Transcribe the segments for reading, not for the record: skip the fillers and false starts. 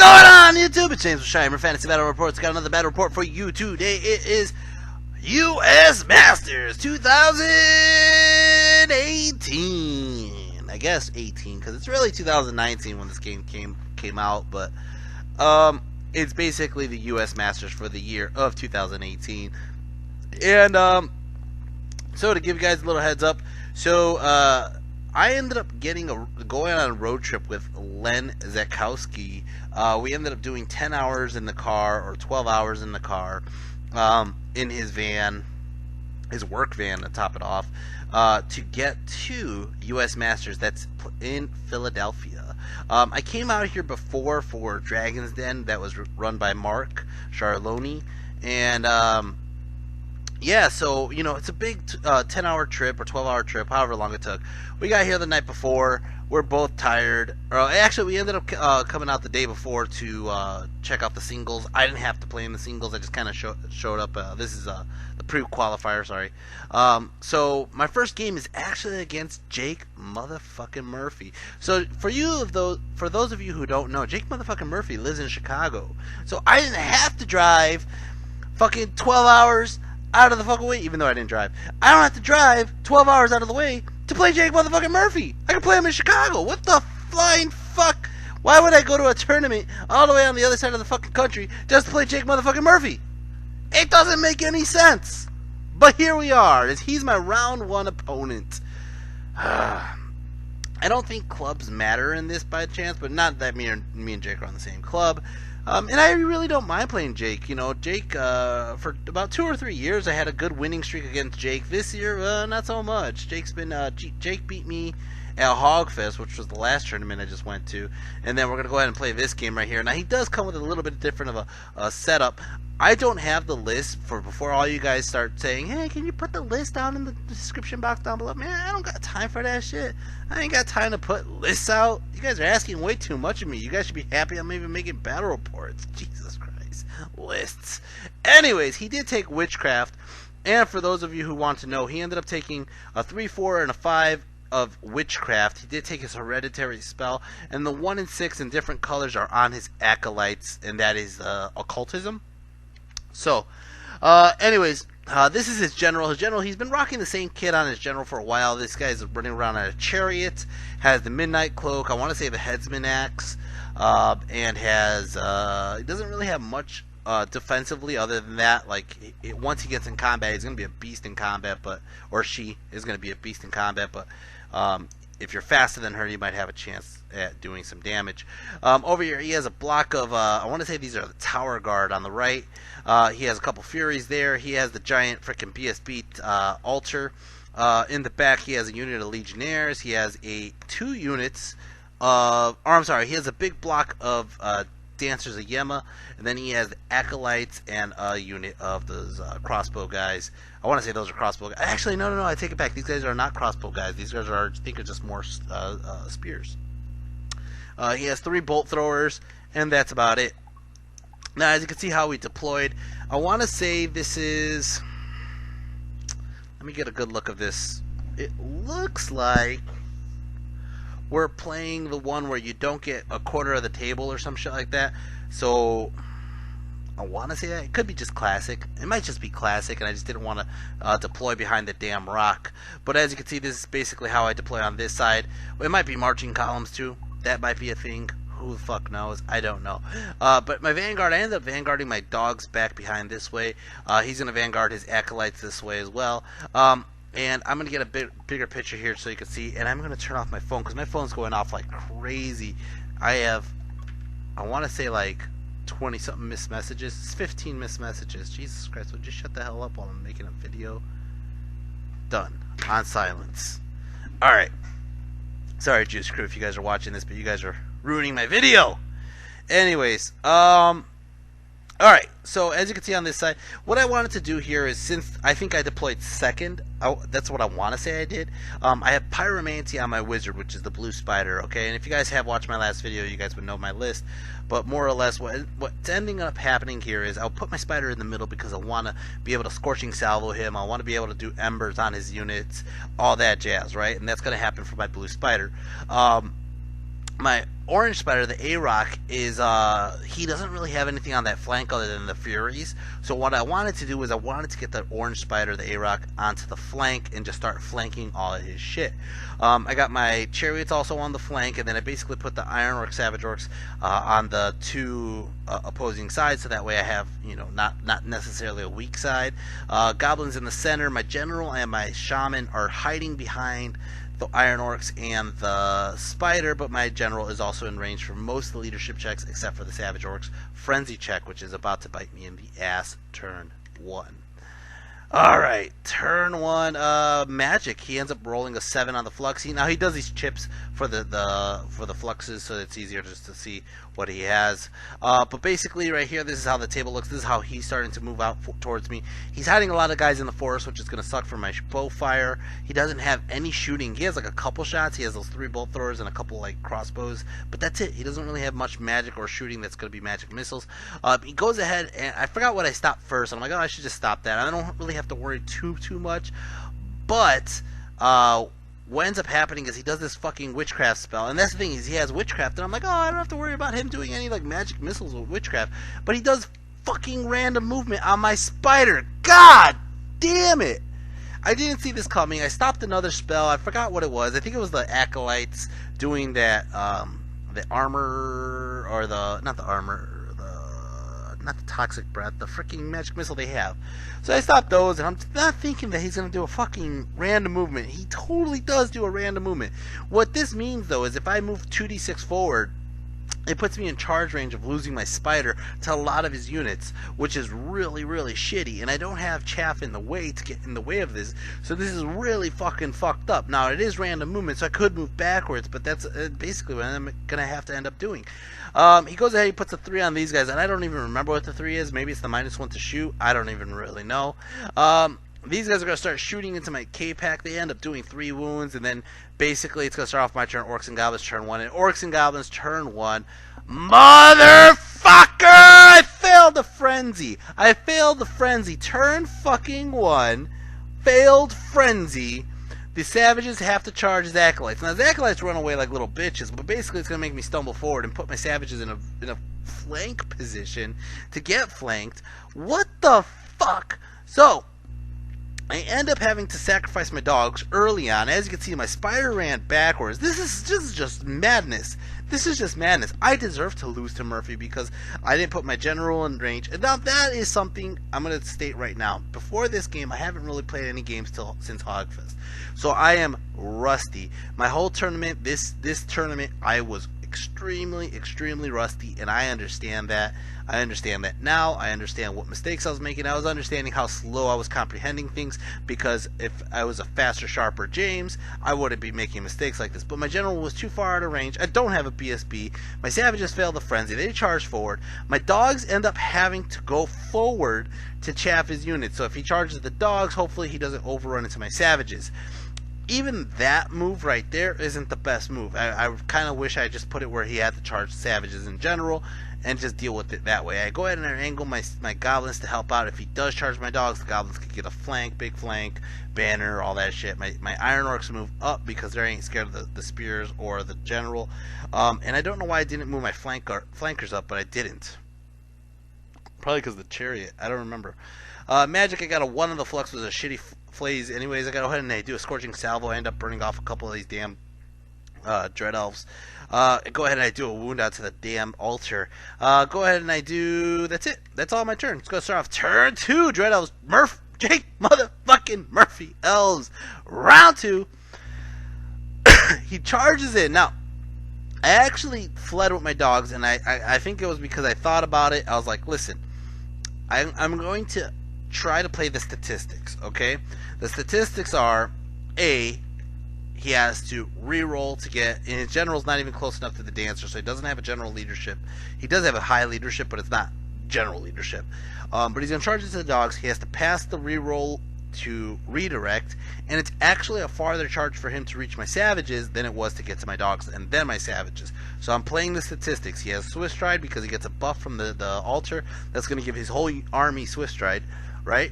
going on, YouTube? It's James with Shimer Fantasy Battle Reports. Got another battle report for you today. It is U.S. Masters 2018. I guess 18, because it's really 2019 when this game came out, but it's basically the U.S. Masters for the year of 2018. And so to give you guys a little heads up, so I ended up going on a road trip with Len Zakowski. We ended up doing 10 hours in the car, or 12 hours in the car, in his van, his work van to top it off, to get to U.S. Masters. That's in Philadelphia. I came out here before for Dragon's Den that was run by Mark Charloni, and yeah, so, you know, it's a big 10-hour trip or 12-hour trip, however long it took. We got here the night before. We're both tired. Actually, we ended up coming out the day before to check out the singles. I didn't have to play in the singles. I just kind of showed up. This is the pre-qualifier, sorry. So my first game is actually against Jake motherfucking Murphy. So for those of you who don't know, Jake motherfucking Murphy lives in Chicago. So I didn't have to drive fucking 12 hours out of the fucking way, even though I didn't drive. I don't have to drive 12 hours out of the way to play Jake motherfucking Murphy. I can play him in Chicago. What the flying fuck? Why would I go to a tournament all the way on the other side of the fucking country just to play Jake motherfucking Murphy? It doesn't make any sense. But here we are. He's my round one opponent. I don't think clubs matter in this by chance, but not that me and Jake are on the same club. And I really don't mind playing Jake. You know, Jake, for about 2 or 3 years, I had a good winning streak against Jake. This year, not so much. Jake beat me at Hogfest, which was the last tournament I just went to. And then we're going to go ahead and play this game right here. Now, he does come with a little bit different of a setup. I don't have the list for before all you guys start saying, hey, can you put the list down in the description box down below? Man, I don't got time for that shit. I ain't got time to put lists out. You guys are asking way too much of me. You guys should be happy I'm even making battle reports. Jesus Christ. Lists. Anyways, he did take Witchcraft. And for those of you who want to know, he ended up taking a 3, 4, and a 5 of Witchcraft. He did take his Hereditary spell. And the 1 and 6 in different colors are on his Acolytes. And that is Occultism. So, anyways, this is his general. His general, he's been rocking the same kit on his general for a while. This guy's running around on a chariot, has the Midnight Cloak, I want to say the Headsman Axe, and has, he doesn't really have much defensively other than that. Like, once he gets in combat, he's going to be a beast in combat, or she is going to be a beast in combat, but if you're faster than her, you might have a chance at doing some damage. Over here, he has a block of, I want to say these are the Tower Guard on the right. He has a couple Furies there. He has the giant frickin' BSB altar. In the back, he has a unit of Legionnaires. He has 2 units of, or I'm sorry, he has a big block of Dancers of Yema, and then he has Acolytes and a unit of those crossbow guys. I want to say those are crossbow guys. Actually, no, I take it back. These guys are not crossbow guys. These guys are, I think, are just more spears. He has 3 bolt throwers, and that's about it. Now, as you can see how we deployed, I want to say this is, let me get a good look of this. It looks like we're playing the one where you don't get a quarter of the table or some shit like that. So I want to say that. It could be just classic. It might just be classic, and I just didn't want to deploy behind the damn rock. But as you can see, this is basically how I deploy on this side. It might be marching columns too. That might be a thing. Who the fuck knows? I don't know. But my Vanguard, I ended up vanguarding my dogs back behind this way. He's going to vanguard his Acolytes this way as well. And I'm going to get a bigger picture here so you can see. And I'm going to turn off my phone because my phone's going off like crazy. I want to say like 20-something missed messages. It's 15 missed messages. Jesus Christ, would you shut the hell up while I'm making a video? Done. On silence. Alright. Sorry, Juice Crew, if you guys are watching this, but you guys are ruining my video. Anyways, alright, so as you can see on this side, what I wanted to do here is, since I think I deployed second, that's what I want to say I did. I have Pyromancy on my wizard, which is the blue spider, okay? And if you guys have watched my last video, you guys would know my list. But more or less, what's ending up happening here is I'll put my spider in the middle because I want to be able to Scorching Salvo him. I want to be able to do embers on his units, all that jazz, right? And that's going to happen for my blue spider. My my orange spider, the A-Rock, is he doesn't really have anything on that flank other than the Furies. So what I wanted to do is I wanted to get the orange spider, the A-Rock, onto the flank and just start flanking all of his shit. I got my chariots also on the flank, and then I basically put the Iron Orc, Savage Orcs on the two opposing sides, so that way I have, you know, not necessarily a weak side. Goblins in the center. My general and my shaman are hiding behind the Iron Orcs and the Spider, but my general is also in range for most of the leadership checks except for the Savage Orcs Frenzy check, which is about to bite me in the ass turn 1. Alright, turn 1, Magic. He ends up rolling a 7 on the flux. Now he does these chips for the fluxes, so it's easier just to see what he has. But basically right here, this is how the table looks. This is how he's starting to move out towards me. He's hiding a lot of guys in the forest, which is going to suck for my bow fire. He doesn't have any shooting. He has like a couple shots. He has those 3 bolt throwers and a couple like crossbows, but that's it. He doesn't really have much magic or shooting that's going to be magic missiles. He goes ahead, and I forgot what I stopped first. I'm like, oh, I should just stop that. I don't really have to worry too much. But what ends up happening is he does this fucking witchcraft spell, and that's the thing, is he has witchcraft, and I'm like, oh, I don't have to worry about him doing any like magic missiles with witchcraft, but he does fucking random movement on my spider. God damn it! I didn't see this coming. I stopped another spell. I forgot what it was. I think it was the acolytes doing that, the armor, or the, not the armor, not the toxic breath, the freaking magic missile they have. So I stopped those, and I'm not thinking that he's going to do a fucking random movement. He totally does do a random movement. What this means, though, is if I move 2d6 forward, it puts me in charge range of losing my spider to a lot of his units, which is really, really shitty, and I don't have chaff in the way to get in the way of this, so this is really fucking fucked up. Now, it is random movement, so I could move backwards, but that's basically what I'm going to have to end up doing. He goes ahead, he puts a 3 on these guys, and I don't even remember what the 3 is. Maybe it's the -1 to shoot. I don't even really know. These guys are going to start shooting into my K-Pack. They end up doing 3 wounds, and then basically it's going to start off my turn, Orcs and Goblins turn 1, and Orcs and Goblins turn 1. Motherfucker! I failed the Frenzy. I failed the Frenzy. Turn fucking 1. Failed Frenzy. The Savages have to charge his Acolytes. Now, his Acolytes run away like little bitches, but basically it's going to make me stumble forward and put my Savages in a flank position to get flanked. What the fuck? So, I end up having to sacrifice my dogs early on. As you can see, my spider ran backwards. This is just madness. This is just madness. I deserve to lose to Murphy because I didn't put my general in range. And now that is something I'm going to state right now. Before this game, I haven't really played any games since Hogfest. So I am rusty. My whole tournament, this tournament, I was extremely rusty, and I understand that. I understand that now. I understand what mistakes I was making. I was understanding how slow I was comprehending things, because if I was a faster, sharper James, I wouldn't be making mistakes like this. But my general was too far out of range. I don't have a BSB. My savages fail the frenzy. They charge forward. My dogs end up having to go forward to chaff his units. So if he charges the dogs, hopefully he doesn't overrun into my savages. Even that move right there isn't the best move. I kind of wish I just put it where he had to charge savages in general and just deal with it that way. I go ahead and I angle my goblins to help out. If he does charge my dogs, the goblins could get a flank, big flank, banner, all that shit. My iron orcs move up because they ain't scared of the spears or the general. And I don't know why I didn't move my flankers up, but I didn't. Probably because of the chariot. I don't remember. Magic, I got a 1 on the flux, was a shitty flays. Anyways, I go ahead and I do a scorching salvo. I end up burning off a couple of these damn dread elves. Go ahead and I do a wound out to the damn altar. Go ahead and I do. That's it. That's all my turn. Let's go start off turn 2. Dread elves. Jake motherfucking Murphy elves. Round 2. He charges in. Now, I actually fled with my dogs, and I think it was because I thought about it. I was like, listen, I'm going to try to play the statistics, okay? The statistics are, A, he has to re-roll to get, and his general's not even close enough to the dancer, so he doesn't have a general leadership. He does have a high leadership, but it's not general leadership. But he's going to charge into the dogs. He has to pass the re-roll to redirect, and it's actually a farther charge for him to reach my savages than it was to get to my dogs and then my savages. So I'm playing the statistics. He has Swift Stride because he gets a buff from the altar that's going to give his whole army Swift Stride, right?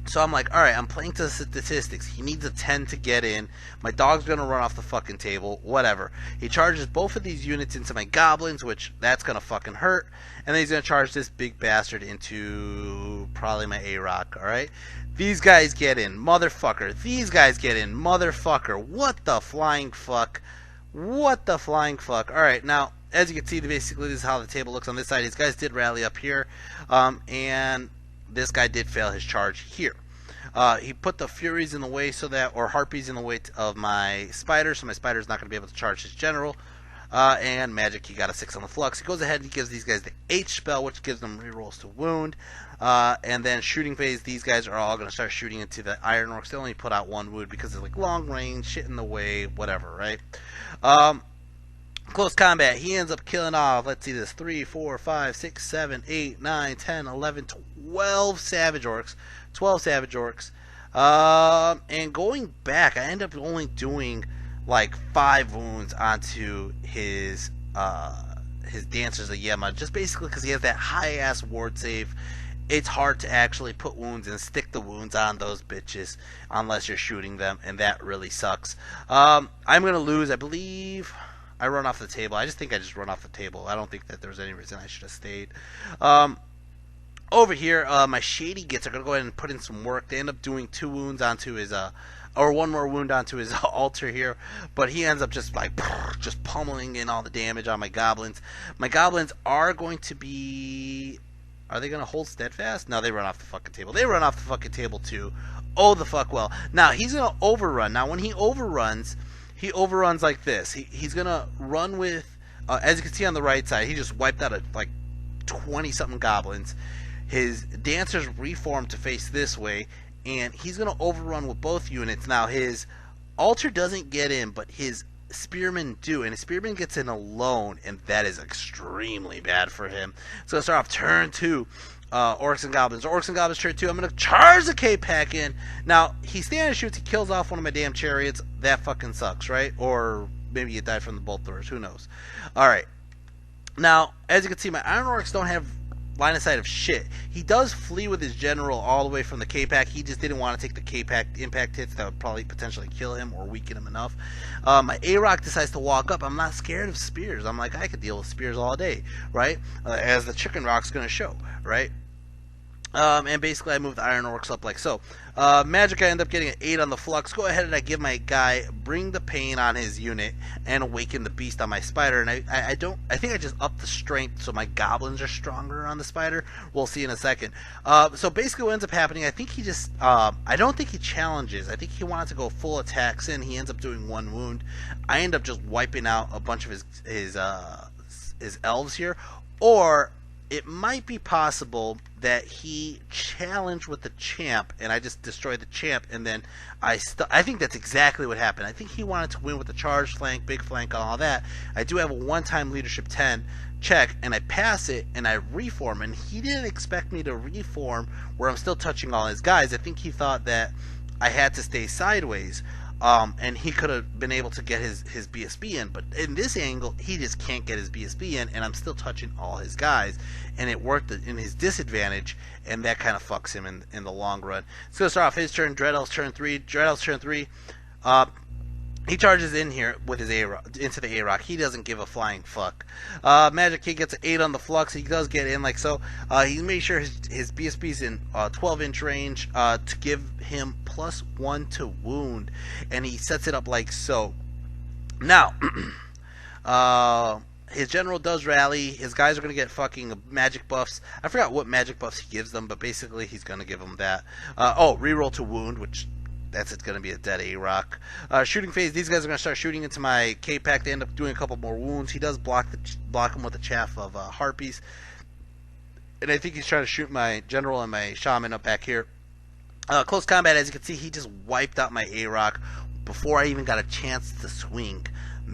So I'm like, alright, I'm playing to the statistics. He needs a 10 to get in. My dog's going to run off the fucking table. Whatever. He charges both of these units into my goblins, which that's going to fucking hurt. And then he's going to charge this big bastard into probably my A-Rock, alright? These guys get in, motherfucker. These guys get in, motherfucker. What the flying fuck? What the flying fuck? Alright, now, as you can see, basically this is how the table looks on this side. These guys did rally up here. And this guy did fail his charge here. He put the Furies in the way so that, or Harpies in the way of my Spider, so my Spider's not going to be able to charge his General. And Magic, he got a 6 on the Flux. He goes ahead and he gives these guys the H spell, which gives them rerolls to wound. And then shooting phase, these guys are all going to start shooting into the Iron Orcs. They only put out 1 wound because it's like long range, shit in the way, whatever, right? Close combat, he ends up killing off, let's see this, 3, 4, 5, 6, 7, 8, 9, 10, 11, 12 Savage Orcs. 12 Savage Orcs. And going back, I end up only doing like 5 wounds onto his Dancers of Yema, just basically because he has that high-ass ward save. It's hard to actually put wounds and stick the wounds on those bitches unless you're shooting them, and that really sucks. I'm going to lose, I believe. I run off the table. I just think I just run off the table. I don't think that there was any reason I should have stayed. Over here, my Shady Gits are going to go ahead and put in some work. They end up doing 2 wounds onto his, or 1 more wound onto his altar here. But he ends up just like, just pummeling in all the damage on my Goblins. My Goblins are going to be, are they going to hold steadfast? No, they run off the fucking table. They run off the fucking table too. Oh, the fuck well. Now, he's going to overrun. Now, when he overruns like this. He's going to run with, as you can see on the right side, he just wiped out like 20-something Goblins. His Dancers reform to face this way, and he's going to overrun with both units. Now, his Altar doesn't get in, but his Spearmen do, and his Spearmen gets in alone, and that is extremely bad for him. So let's start off turn 2. Orcs and Goblins. Orcs and Goblins turn 2. I'm going to charge the K-Pack in. Now, he standing shoots, he kills off one of my damn chariots. That fucking sucks, right? Or maybe you died from the bolt throwers. Who knows? Alright. Now, as you can see, my Iron Orcs don't have line of sight of shit. He does flee with his General all the way from the K-Pack. He just didn't want to take the K-Pack impact hits that would probably potentially kill him or weaken him enough. My A-Rock decides to walk up. I'm not scared of spears. I'm like, I could deal with spears all day, right? As the Chicken Rock's going to show, right? And basically I move the Iron Orcs up like so. Magic, I end up getting an 8 on the Flux. Go ahead and I give my guy Bring the Pain on his unit and Awaken the Beast on my Spider. And I think I just upped the strength so my Goblins are stronger on the Spider. We'll see in a second. So basically what ends up happening, I think he just, I don't think he challenges. I think he wanted to go full attacks in. He ends up doing 1 wound. I end up just wiping out a bunch of his Elves here. Or it might be possible that he challenged with the champ and I just destroyed the champ, and then I think that's exactly what happened. I think he wanted to win with the charge flank, big flank, and all that. I do have a one-time leadership 10 check, and I pass it and I reform, and he didn't expect me to reform where I'm still touching all his guys. I think he thought that I had to stay sideways. And he could have been able to get his BSB in, but in this angle, he just can't get his BSB in, and I'm still touching all his guys, and it worked in his disadvantage, and that kind of fucks him in the long run. So start off his turn, Dread Elves turn 3, he charges in here with his into the A-Rock. He doesn't give a flying fuck. Magic Kid gets an 8 on the Flux. He does get in like so. He made sure his BSB's in 12-inch range to give him +1 to wound. And he sets it up like so. Now, his General does rally. His guys are going to get fucking magic buffs. I forgot what magic buffs he gives them, but basically he's going to give them that. Reroll to wound, which... that's going to be a dead A-Rock. Shooting phase, these guys are going to start shooting into my K-Pack. They end up doing a couple more wounds. He does block him with a chaff of Harpies. And I think he's trying to shoot my General and my Shaman up back here. Close combat, as you can see, he just wiped out my A-Rock before I even got a chance to swing.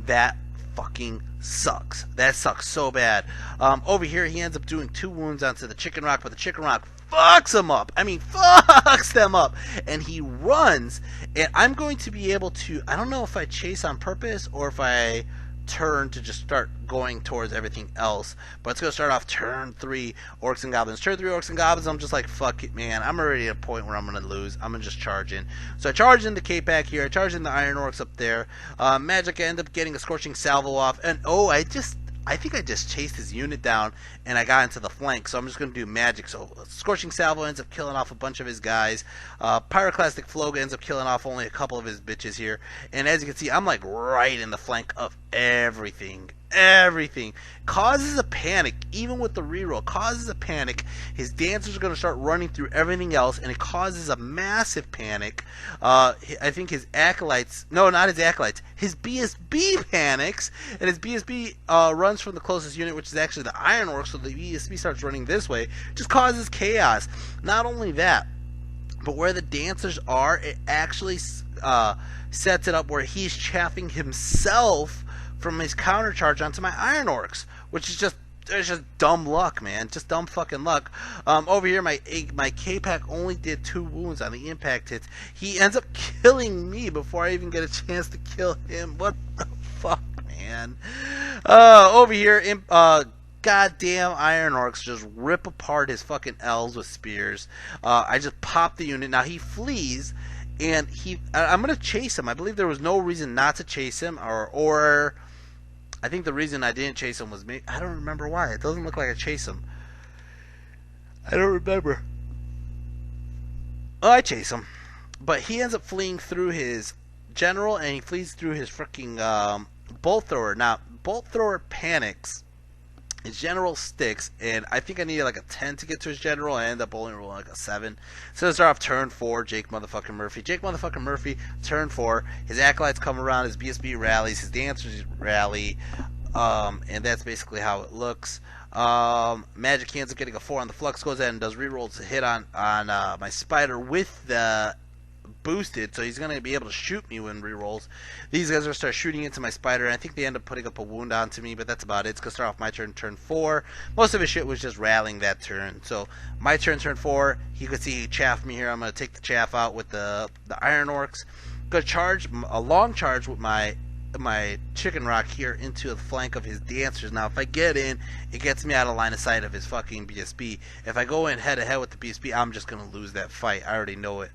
That fucking sucks. That sucks so bad. Over here, he ends up doing 2 wounds onto the Chicken Rock, but the Chicken Rock fucks them up. I mean, fucks them up. And he runs, and I'm going to be able to, I don't know if I chase on purpose or if I turn to just start going towards everything else. But it's going to start off turn 3, Orcs and Goblins. Turn 3, Orcs and Goblins, I'm just like, fuck it, man. I'm already at a point where I'm going to lose. I'm going to just charge in. So I charge in the K-Pack here. I charge in the Iron Orcs up there. Magic, I end up getting a Scorching Salvo off. And, I think I just chased his unit down and I got into the flank, so I'm just going to do magic. So Scorching Salvo ends up killing off a bunch of his guys. Pyroclastic Floga ends up killing off only a couple of his bitches here. And as you can see, I'm like right in the flank of everything. Everything causes a panic, even with the reroll, causes a panic. His dancers are going to start running through everything else, and it causes a massive panic. I think his acolytes, no, not his acolytes, his BSB panics, and his BSB runs from the closest unit, which is actually the Iron Orc, so the BSB starts running this way, just causes chaos. Not only that, but where the dancers are, it actually sets it up where he's chaffing himself from his counter charge onto my Iron Orcs, which is just, it's just dumb luck, man. Just dumb fucking luck. Over here, my K-Pack only did 2 wounds on the impact hits. He ends up killing me before I even get a chance to kill him. What the fuck, man? Over here, goddamn Iron Orcs just rip apart his fucking elves with spears. I just pop the unit. Now he flees, and I'm gonna chase him. I believe there was no reason not to chase him, or I think the reason I didn't chase him was me. I don't remember why. It doesn't look like I chased him. I don't remember. Oh, I chase him, but he ends up fleeing through his general, and he flees through his freaking bolt thrower. Now, bolt thrower panics. His general sticks, and I think I needed like a 10 to get to his general. I ended up only rolling like a 7. So to start off turn 4, Jake motherfucking Murphy. Jake motherfucking Murphy, turn 4. His acolytes come around, his BSB rallies, his dancers rally, and that's basically how it looks. Magic ends up getting a 4 on the Flux, goes ahead and does rerolls to hit on my Spider with the boosted, so he's going to be able to shoot me when rerolls. These guys are going to start shooting into my Spider, and I think they end up putting up a wound onto me, but that's about it. It's going to start off my turn, turn 4. Most of his shit was just rallying that turn. So my turn, turn 4, you can see he chaffed me here. I'm going to take the chaff out with the Iron Orcs. Going to charge, a long charge with my Chicken Rock here into the flank of his dancers. Now if I get in, it gets me out of line of sight of his fucking BSB. If I go in head to head with the BSB, I'm just going to lose that fight. I already know it.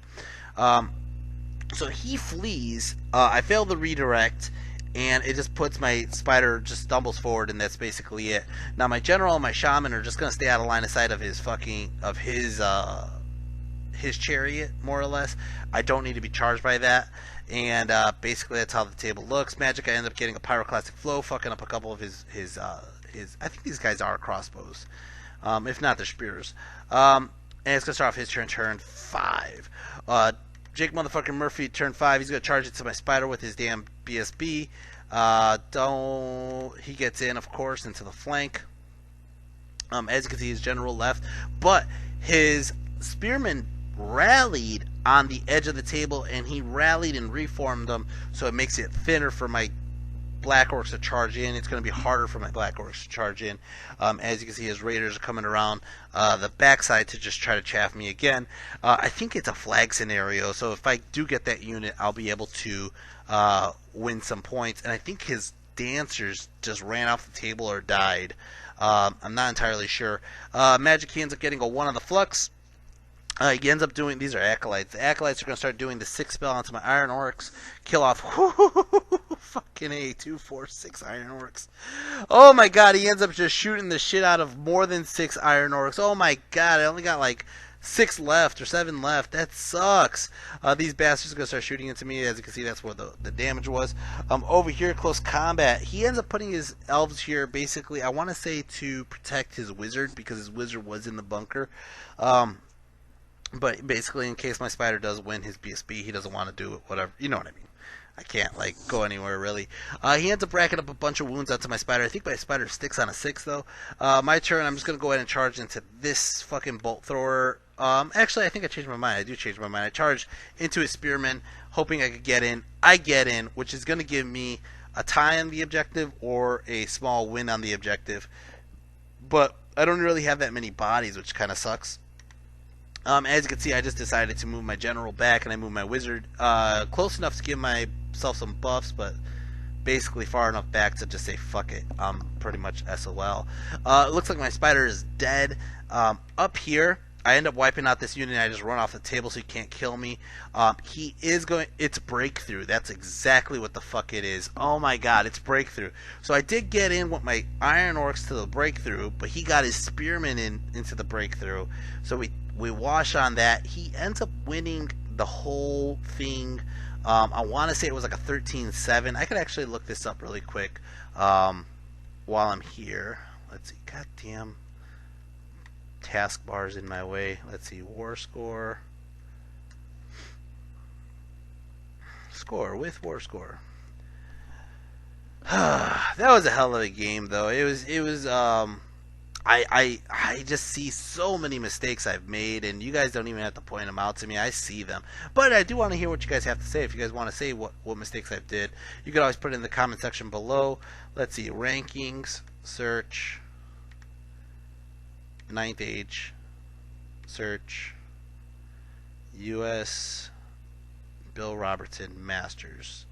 So he flees. I fail the redirect, and it just puts my Spider, just stumbles forward, and that's basically it. Now my General and my Shaman are just gonna stay out of line of sight of his his chariot, more or less. I don't need to be charged by that, and basically that's how the table looks. Magic, I end up getting a Pyroclastic Flow, fucking up a couple of his. I think these guys are crossbows, if not they're spears. And it's gonna start off his turn, turn 5. Jake motherfucking Murphy, turn 5. He's gonna charge it to my Spider with his damn BSB. He gets in, of course, into the flank. As you can see, his general left, but his spearman rallied on the edge of the table, and he rallied and reformed them, so it makes it thinner for my Black Orcs to charge in. It's going to be harder for my Black Orcs to charge in. As you can see, his Raiders are coming around the backside to just try to chaff me again. I think it's a flag scenario, so if I do get that unit, I'll be able to win some points. And I think his dancers just ran off the table or died. I'm not entirely sure. Magic, he ends up getting a 1 on the Flux. He ends up doing, these are Acolytes. The Acolytes are going to start doing the 6 spell onto my Iron Orcs. Kill off, fucking A, 2, 4, 6 Iron Orcs. Oh my god, he ends up just shooting the shit out of more than 6 Iron Orcs. Oh my god, I only got like 6 left or 7 left. That sucks. These bastards are going to start shooting into me. As you can see, that's where the damage was. Over here, close combat, he ends up putting his elves here, basically, I want to say to protect his wizard, because his wizard was in the bunker. But basically, in case my Spider does win his BSB, he doesn't want to do it, whatever. You know what I mean. I can't, like, go anywhere, really. He ends up racking up a bunch of wounds onto my Spider. I think my Spider sticks on a 6, though. My turn, I'm just going to go ahead and charge into this fucking bolt thrower. Actually, I think I changed my mind. I do change my mind. I charge into his Spearman, hoping I could get in. I get in, which is going to give me a tie on the objective or a small win on the objective. But I don't really have that many bodies, which kind of sucks. As you can see, I just decided to move my General back, and I moved my Wizard close enough to give myself some buffs, but basically far enough back to just say fuck it. I'm pretty much SOL. It looks like my spider is dead. Up here, I end up wiping out this unit and I just run off the table so he can't kill me. He is going... It's breakthrough. That's exactly what the fuck it is. Oh my god, it's breakthrough. So I did get in with my iron orcs to the breakthrough, but he got his spearmen into the breakthrough. So we wash on that. He ends up winning the whole thing. I want to say it was like a 13-7. I could actually look this up really quick while I'm here. Let's see. Goddamn taskbars in my way. Let's see. War score. Score with war score. That was a hell of a game, though. It was. I just see so many mistakes I've made, and you guys don't even have to point them out to me. I see them. But I do want to hear what you guys have to say. If you guys want to say what mistakes I've did, you can always put it in the comment section below. Let's see. Rankings. Search. 9th age. Search. U.S. Bill Robertson Masters.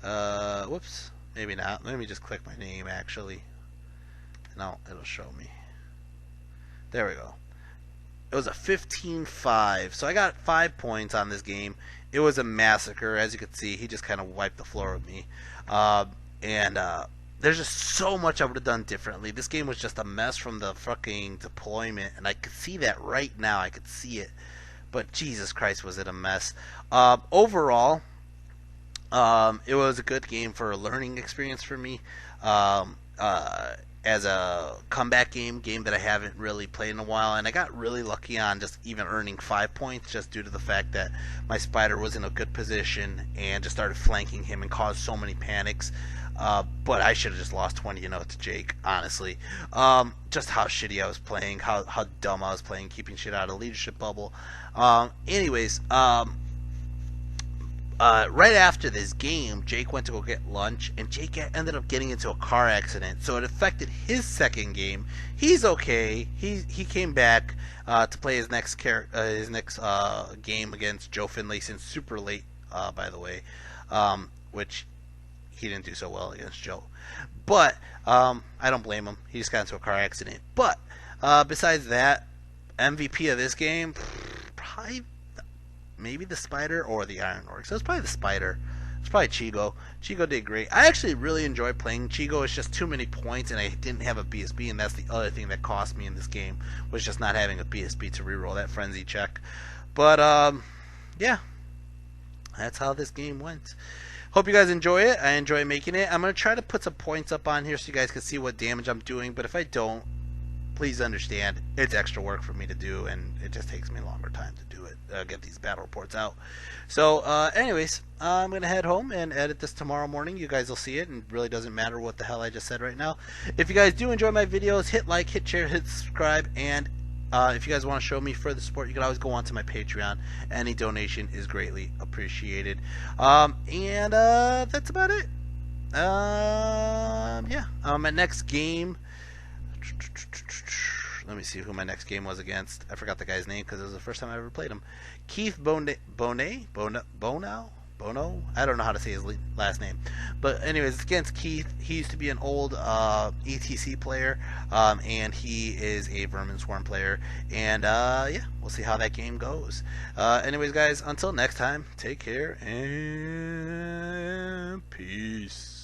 Whoops. Maybe not. Let me just click my name, actually. No, it'll show me. There we go. It was a 15-5. So I got 5 points on this game. It was a massacre. As you can see, he just kind of wiped the floor with me. There's just so much I would have done differently. This game was just a mess from the fucking deployment. And I could see that right now. I could see it. But Jesus Christ, was it a mess. Overall, it was a good game for a learning experience for me. As a comeback game that I haven't really played in a while, and I got really lucky on just even earning 5 points just due to the fact that my spider was in a good position and just started flanking him and caused so many panics. But I should have just lost 20, to Jake, honestly. Just how shitty I was playing, how dumb I was playing, keeping shit out of leadership bubble. Right after this game, Jake went to go get lunch, and Jake ended up getting into a car accident, so it affected his second game. He's okay. He came back to play his next game against Joe Finlayson super late, by the way, which he didn't do so well against Joe. But I don't blame him. He just got into a car accident. But besides that, MVP of this game, probably maybe the spider or the iron orc. So it's probably the spider. It's probably Chigo. Chigo did great. I actually really enjoyed playing Chigo. It's just too many points, and I didn't have a BSB, and that's the other thing that cost me in this game, was just not having a BSB to reroll that frenzy check. But yeah, that's how this game went. Hope you guys enjoy it. I enjoy making it. I'm going to try to put some points up on here so you guys can see what damage I'm doing, but if I don't, please understand it's extra work for me to do, and it just takes me a longer time to do it, get these battle reports out. So anyways, I'm gonna head home and edit this tomorrow morning. You guys will see it, and it really doesn't matter what the hell I just said right now. If you guys do enjoy my videos, hit like, hit share, hit subscribe, and if you guys want to show me further support, you can always go on to my Patreon. Any donation is greatly appreciated. That's about it. Yeah, my next game, let me see who my next game was against. I forgot the guy's name because it was the first time I ever played him. Keith Bono? I don't know how to say his last name. But anyways, it's against Keith. He used to be an old ETC player, and he is a Vermin Swarm player. And yeah, we'll see how that game goes. Anyways, guys, until next time, take care and peace.